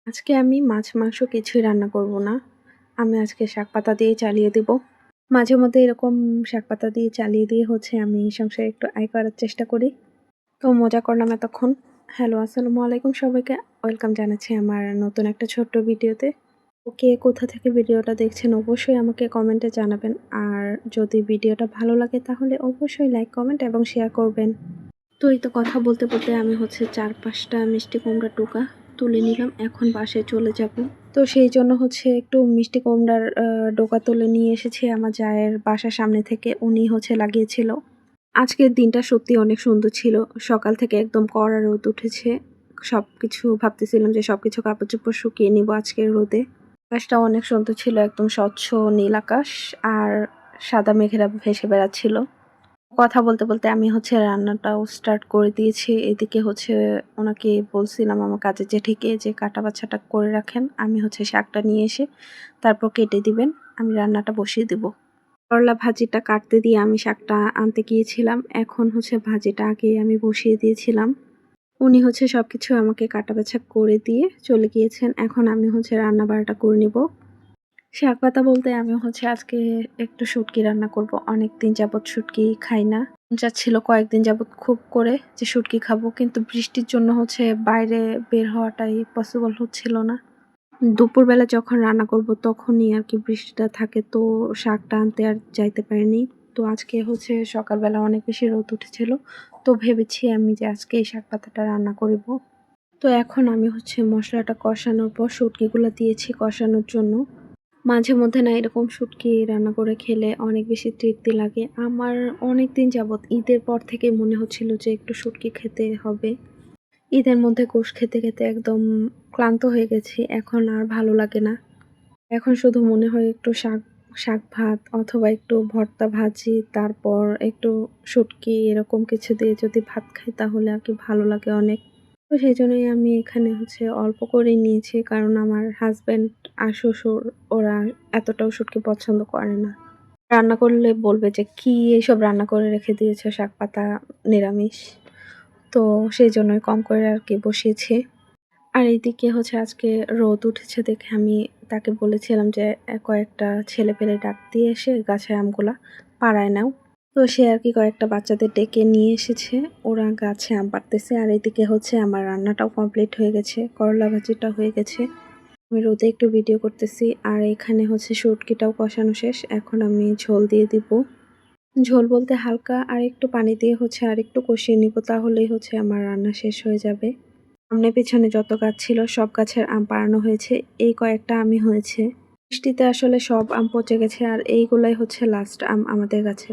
আজকে আমি মাছ মাংস কিছুই রান্না করব না। আমি আজকে শাকপাতা দিয়েই চালিয়ে দিব। মাঝে মধ্যে এরকম শাকপাতা দিয়ে চালিয়ে দিয়ে আমি সংসারে একটু আয় করার চেষ্টা করি। তো মজা করলাম এতক্ষণ। হ্যালো, আসসালামু আলাইকুম সবাইকে। ওয়েলকাম জানাচ্ছি আমার নতুন একটা ছোট্ট ভিডিওতে। কে কোথা থেকে ভিডিওটা দেখছেন অবশ্যই আমাকে কমেন্টে জানাবেন। আর যদি ভিডিওটা ভালো লাগে তাহলে অবশ্যই লাইক, কমেন্ট এবং শেয়ার করবেন। তো এই তো কথা বলতে বলতে আমি ৪-৫টা মিষ্টি কুমড়া টোকা তুলে নিলাম। এখন বাসায় চলে যাব। তো সেই জন্য একটু মিষ্টি কুমড়ার ডোকা তুলে নিয়ে এসেছি আমার জায়ের বাসার সামনে থেকে। উনি লাগিয়েছিল। আজকের দিনটা সত্যি অনেক সুন্দর ছিল। সকাল থেকে একদম কড়া রোদ উঠেছে। সবকিছু ভাবতেছিলাম যে সবকিছু কাপড়-চোপড় শুকিয়ে নিব আজকের রোদে। আকাশটা অনেক সুন্দর ছিল, একদম স্বচ্ছ নীল আকাশ আর সাদা মেঘেরা ভেসে বেড়াচ্ছিল। কথা বলতে বলতে আমি রান্নাটাও স্টার্ট করে দিয়েছি। এদিকে ওনাকে বলছিলাম আমার কাজের জেঠিকে যে কাটা বাছাটা করে রাখেন। আমি শাকটা নিয়ে এসে তারপর কেটে দিবেন। আমি রান্নাটা বসিয়ে দিব। করলা ভাজিটা কাটতে দিয়ে আমি শাকটা আনতে গিয়েছিলাম। এখন ভাজিটা আগেই আমি বসিয়ে দিয়েছিলাম। উনি সবকিছু আমাকে কাটা বাছা করে দিয়ে চলে গিয়েছেন। এখন আমি রান্না বাড়াটা করে নিব। শাক পাতা বলতে আমি আজকে একটু শুটকি রান্না করব। অনেকদিন যাবৎ শুটকি খাই না। মন চাচ্ছিল কয়েকদিন যাবৎ খুব করে যে শুটকি খাবো, কিন্তু বৃষ্টির জন্য বাইরে বের হওয়াটাই পসিবল হচ্ছিল না। দুপুরবেলা যখন রান্না করব তখনই আর কি বৃষ্টিটা থাকে, তো শাকটা আনতে আর যাইতে পারিনি। তো আজকে সকালবেলা অনেক বেশি রোদ উঠেছিল, তো ভেবেছি আমি যে আজকে এই শাক পাতাটা রান্না করব। তো এখন আমি মশলাটা কষানোর পর শুটকিগুলো দিয়েছি কষানোর জন্য। মাঝে মধ্যে না এরকম শুটকি রান্না করে খেলে অনেক বেশি তৃপ্তি লাগে। আমার অনেকদিন যাবৎ ঈদের পর থেকে মনে হচ্ছিল যে একটু শুটকি খেতে হবে। ঈদের মধ্যে গোশ খেতে খেতে একদম ক্লান্ত হয়ে গেছি। এখন আর ভালো লাগে না। এখন শুধু মনে হয় একটু শাক শাক ভাত অথবা একটু ভর্তা ভাজি, তারপর একটু শুটকি এরকম কিছু দিয়ে যদি ভাত খাই তাহলে আর কি ভালো লাগে অনেক। তো সেজন্যই আমি এখানে অল্প করেই নিয়েছি, কারণ আমার হাসব্যান্ড আর শ্বশুর ওরা এতটাও শুটকি পছন্দ করে না। রান্না করলে বলবে যে, "কি এইসব রান্না করে রেখে দিয়েছো শাকপাতা নিরামিষ।" তো সেইজন্যই কম করে আর কি বসিয়েছি। আর এইদিকে আজকে রোদ উঠেছে দেখে আমি তাকে বলেছিলাম যে, কয়েকটা ছেলেপেলে ডাক দিয়ে এসে গাছের আমগুলা পাড়ায় নাও। তো সে আর কি কয়েকটা বাচ্চাদের ডেকে নিয়ে এসেছে। ওরা গাছে আম পাড়তেছে। আর এদিকে আমার রান্নাটাও কমপ্লিট হয়ে গেছে। করলা ভাজিটা হয়ে গেছে। আমি রোদে একটু ভিডিও করতেছি। আর এখানে শুটকিটাও কষানো শেষ। এখন আমি ঝোল দিয়ে দিব। ঝোল বলতে হালকা আর একটু পানি দিয়ে আরেকটু কষিয়ে নিব, তাহলেই আমার রান্না শেষ হয়ে যাবে। সামনে পিছনে যত গাছ ছিল সব গাছের আম পাড়ানো হয়েছে। এই কয়েকটা আমই হয়েছে। বৃষ্টিতে আসলে সব আম পচে গেছে আর এইগুলাই লাস্ট আম আমাদের গাছে।